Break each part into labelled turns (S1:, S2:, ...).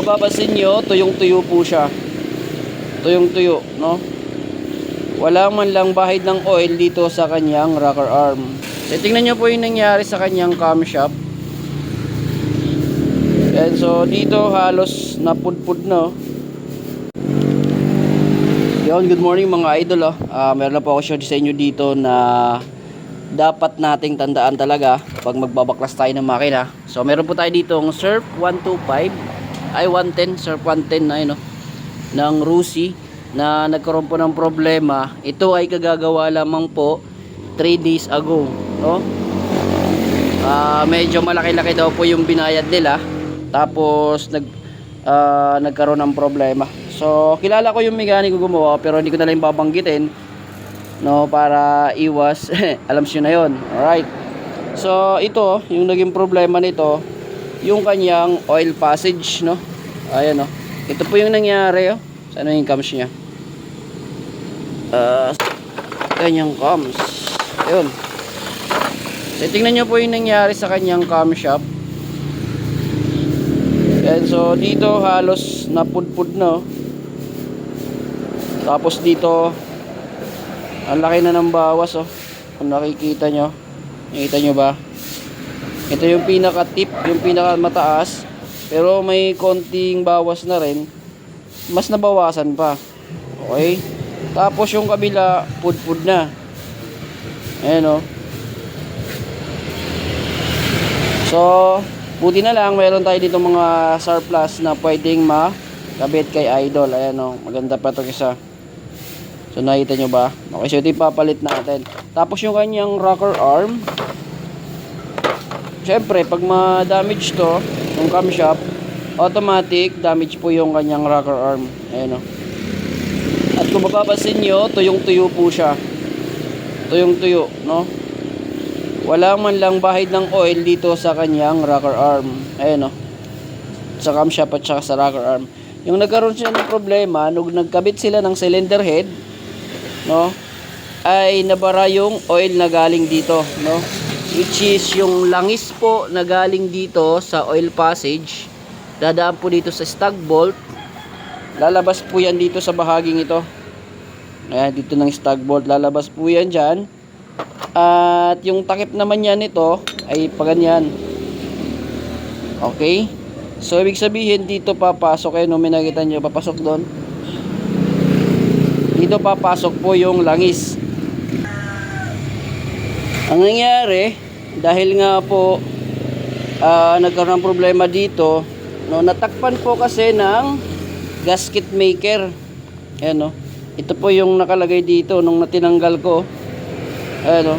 S1: Mapapansin nyo, tuyong-tuyo po siya. Tuyong-tuyo, no? Wala man lang bahid ng oil dito sa kanyang rocker arm. So, tingnan nyo po yung nangyari sa kanyang camshaft. And so, dito halos napudpud na. Yon, good morning mga idol. Meron na po ako show sa inyo dito na dapat nating tandaan talaga pag magbabaklas tayo ng makina. So, meron po tayo dito ng Surf 125 ay 110, Surf 110 na yun, no? Ng Rusi na nagkaroon po ng problema. Ito ay kagagawa lamang po 3 days ago, no? Medyo malaki-laki daw po yung binayad nila, tapos nagkaroon ng problema. So kilala ko yung mekaniko gumawa, pero hindi ko na lang babanggitin, no, para iwas alam niyo na yon. Alright, so ito yung naging problema nito, yung kanyang oil passage, no? Ayan, no? Ito po yung nangyari, oh. Ano yung cams niya? Kanyang cams. Ayun. So, tingnan nyo po yung nangyari sa kanyang camshaft. And so, dito halos napudpud na. Tapos dito, ang laki na ng bawas, oh. Kung nakikita nyo. Nakikita nyo ba? Ito yung pinaka-tip, yung pinaka-mataas. Pero may konting bawas na rin. Mas nabawasan pa. Okay? Tapos yung kabila, pudpud na. Ayan, oh. So, buti na lang meron tayo dito mga surplus na pwedeng makabit kay idol. Ayan, oh. Maganda pa ito isa. So, nakita nyo ba? Okay, so ito yung papalit natin. Tapos yung kanyang rocker arm. Siyempre, pag ma-damage to, yung camshaft, automatic damage po yung kanyang rocker arm. Ayan, oh. At kung mapapansin nyo, tuyong-tuyo po siya. Tuyong-tuyo, no? Wala man lang bahid ng oil dito sa kanyang rocker arm. Ayan, oh. Sa camshaft at saka sa rocker arm. Yung nagkaroon sila ng problema, nung nagkabit sila ng cylinder head, no, ay nabara yung oil na galing dito, no? Which is yung langis po na galing dito sa oil passage, dadaan po dito sa stag bolt, lalabas po yan dito sa bahaging ito. Ayan, dito ng stag bolt, lalabas po yan dyan. At yung takip naman yan nito ay paganyan. Okay, so ibig sabihin dito papasok, no, may nakita nyo papasok doon, dito papasok po yung langis. Ang nangyari, dahil nga po nagkaroon ng problema dito, no, natakpan po kasi ng gasket maker. Ayan, no? Ito po yung nakalagay dito nung natinanggal ko. Ayan, no?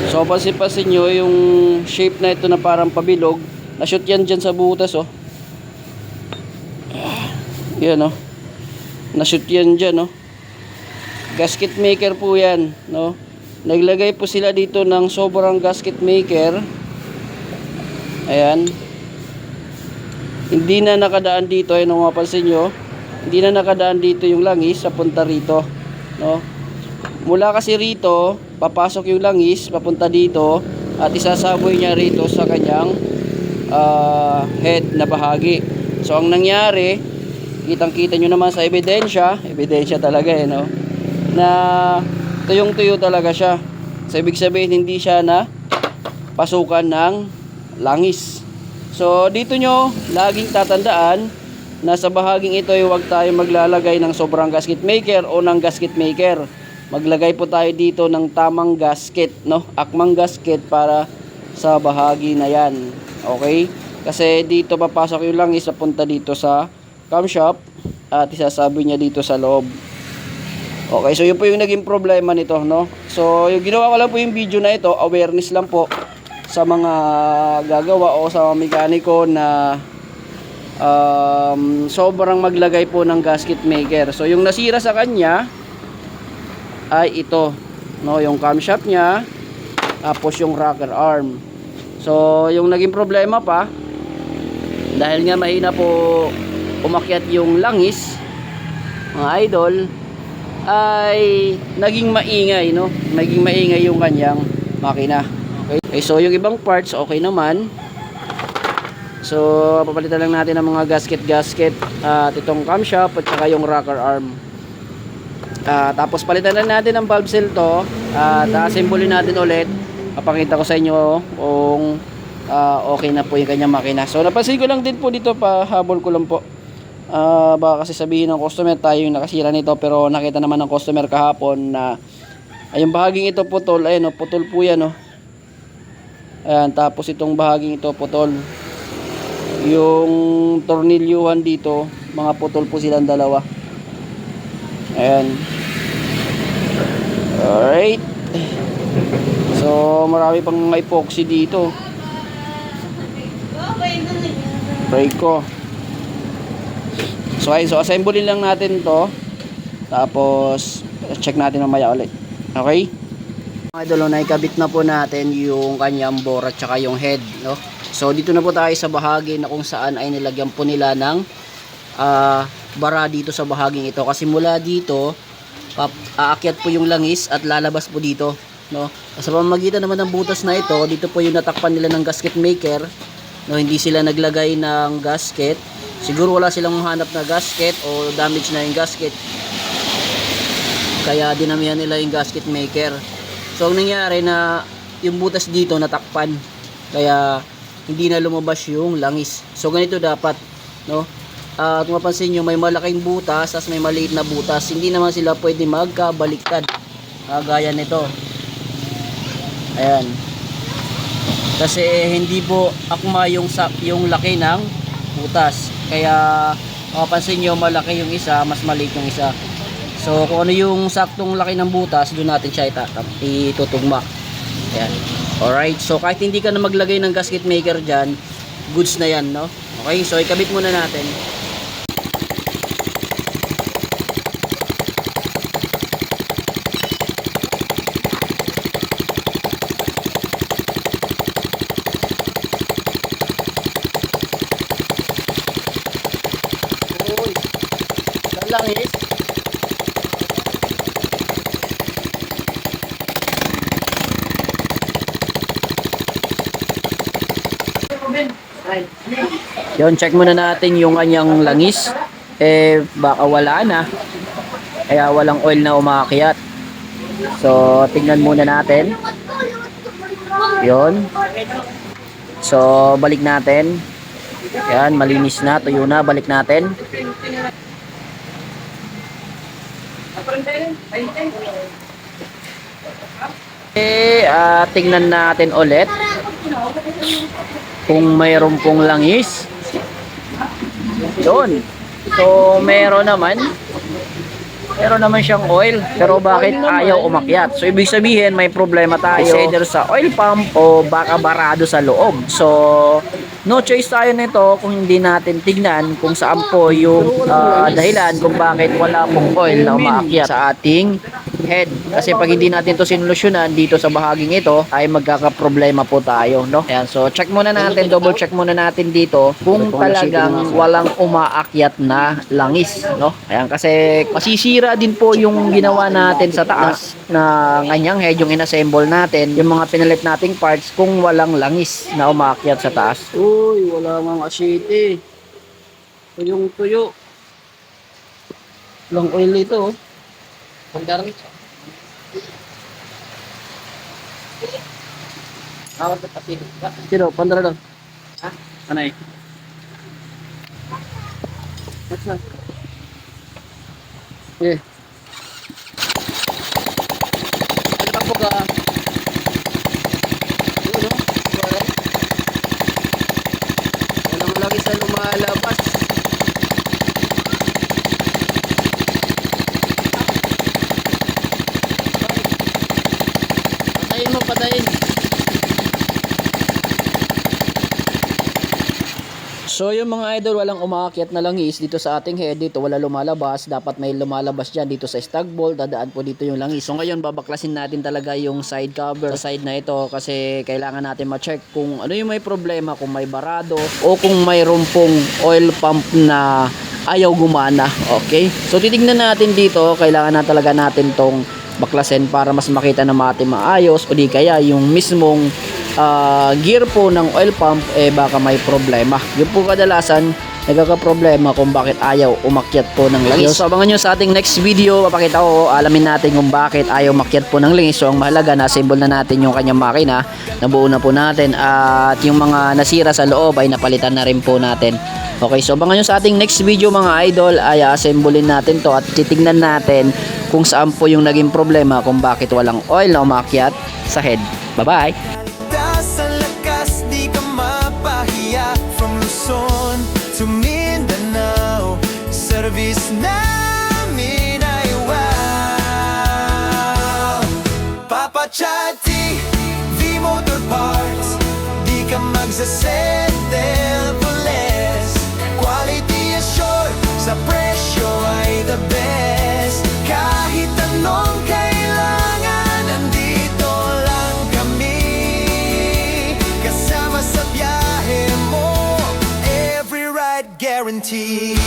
S1: So pansin nyo yung shape na ito na parang pabilog, na-shoot yan dyan sa butas, oh. Ayan, no? Na-shoot yan dyan, no? Gasket maker po yan, no? Naglagay po sila dito ng sobrang gasket maker. Ayan. Hindi na nakadaan dito, ayun, kung mapansin nyo, hindi na nakadaan dito yung langis sa punta rito, no? Mula kasi rito papasok yung langis papunta dito at isasaboy niya rito sa kanyang head na bahagi. So ang nangyari, kitang-kita nyo naman sa ebidensya talaga, no, na tuyong-tuyo talaga siya. So ibig sabihin hindi siya na pasukan ng langis. So dito nyo laging tatandaan na sa bahaging ito ay huwag tayo maglalagay ng sobrang gasket maker o ng gasket maker. Maglagay po tayo dito ng tamang gasket, no? Akmang gasket para sa bahagi na yan. Okay? Kasi dito papasok yung langis papunta dito sa camshaft at isasabi niya dito sa loob. Okay, so yun po yung naging problema nito, no? So yung ginawa ko lang po yung video na ito, awareness lang po sa mga gagawa o sa mga mekaniko na sobrang maglagay po ng gasket maker. So yung nasira sa kanya ay ito, no, yung camshaft niya, tapos yung rocker arm. So yung naging problema pa, dahil nga mahina po umakyat yung langis, mga idol, ay naging maingay, no? Naging maingay yung kanyang makina. Okay, so yung ibang parts okay naman. So papalitan lang natin ang mga gasket at itong camshaft at saka yung rocker arm. Tapos palitan lang natin ang valve seal to at assemble natin ulit. Papakita ko sa inyo kung okay na po yung kanyang makina. So napansin ko lang din po dito, pahabol ko lang po. Baka kasi sabihin ng customer tayo yung nakasira nito, pero nakita naman ng customer kahapon na yung bahaging ito putol. Ayun, putol po yan. Ayan, tapos itong bahaging ito putol. Yung tornilyuhan dito, mga putol po silang dalawa. Ayan. Alright. So marami pang mga epoxy dito. Brake ko. So ayun, so assemblein lang natin to. Tapos check natin mamaya ulit. Okay? Mga idol, naikabit na po natin yung kanyang bore at saka yung head, no? So dito na po tayo sa bahagi na kung saan ay nilagyan po nila ng bara dito sa bahaging ito, kasi mula dito aakyat po yung langis at lalabas po dito, no? Sa pamamagitan naman ng butas na ito, dito po yung natakpan nila ng gasket maker, no? Hindi sila naglagay ng gasket, siguro wala silang mahanap na gasket o damage na yung gasket, kaya dinamihan nila yung gasket maker. So ang nangyari na yung butas dito natakpan, kaya hindi na lumabas yung langis. So ganito dapat, no? Kung mapansin nyo, may malaking butas as may maliit na butas, hindi naman sila pwede magkabaliktad, gaya nito. Ayan, kasi hindi po akma yung laki ng butas, kaya mapansin nyo malaki yung isa, mas maliit yung isa. So kung ano yung saktong laki ng butas, doon natin siya itutugma. Ayan. Alright, so kahit hindi ka na maglagay ng gasket maker dyan, goods na yan, no? Okay, so ikabit muna natin. Uy, langis. Yun, check muna natin yung kanyang langis. Baka wala na, kaya walang oil na umakyat. So tingnan muna natin. Yun. So balik natin. Yan, malinis na, tuyo na, balik natin. Tingnan natin ulit kung mayroon pong langis. Yun. So meron naman siyang oil, pero bakit ayaw umakyat? So ibig sabihin may problema tayo, either sa oil pump o baka barado sa loob. So no choice tayo nito kung hindi natin tignan kung saan po yung dahilan kung bakit wala pong oil na umaakyat sa ating head. Kasi pag hindi natin to sinolusyonan dito sa bahaging ito, ay magkakaproblema po tayo, no? Ayan, so check muna natin, double check muna natin dito kung talagang walang umaakyat na langis, no? Ayan, kasi masisira din po yung ginawa natin sa taas na kanyang head, yung inassemble natin, yung mga pinalit nating parts kung walang langis na umaakyat sa taas. Uy, wala mga asyete. Tuyong tuyo. Walang oil ito, oh. Pandar. Awat pati. Sino? Pandar daw. Ha? Anay. What's that? Eh. Ano pa po ka? Ano? Walang lagi sa lumalabas. Patayin mo, patayin. So yung mga idol, walang umaakyat na langis dito sa ating head, dito wala lumalabas, dapat may lumalabas dyan dito sa stag bolt, dadaan po dito yung langis. So ngayon babaklasin natin talaga yung side cover sa side na ito, kasi kailangan natin ma-check kung ano yung may problema, kung may barado o kung mayroon pong oil pump na ayaw gumana. Okay, so titignan natin dito, kailangan na talaga natin tong baklasin para mas makita na natin maayos, o di kaya yung mismong gear po ng oil pump, baka may problema. Yun po kadalasan nagkakaproblema kung bakit ayaw umakyat po ng langis. So abangan nyo sa ating next video, papakita ko, alamin natin kung bakit ayaw umakyat po ng langis. So ang mahalaga, na-assemble na natin yung kanyang makina, nabuo na po natin, at yung mga nasira sa loob ay napalitan na rin po natin. Okay, so abangan nyo sa ating next video mga idol, ay assemblein natin to at titignan natin kung saan po yung naging problema, kung bakit walang oil na umakyat sa head. Bye bye!
S2: Sa lakas di ka mapahiya, from Luzon to Mindanao, service namin ay wow. Papa Chati, V-Motor Parts, di ka magsasettle for less. Quality assured, sa presyo ay the best. Kahit anong kailangan, nandito lang kami. Kasama sa biyahe mo, every ride guaranteed.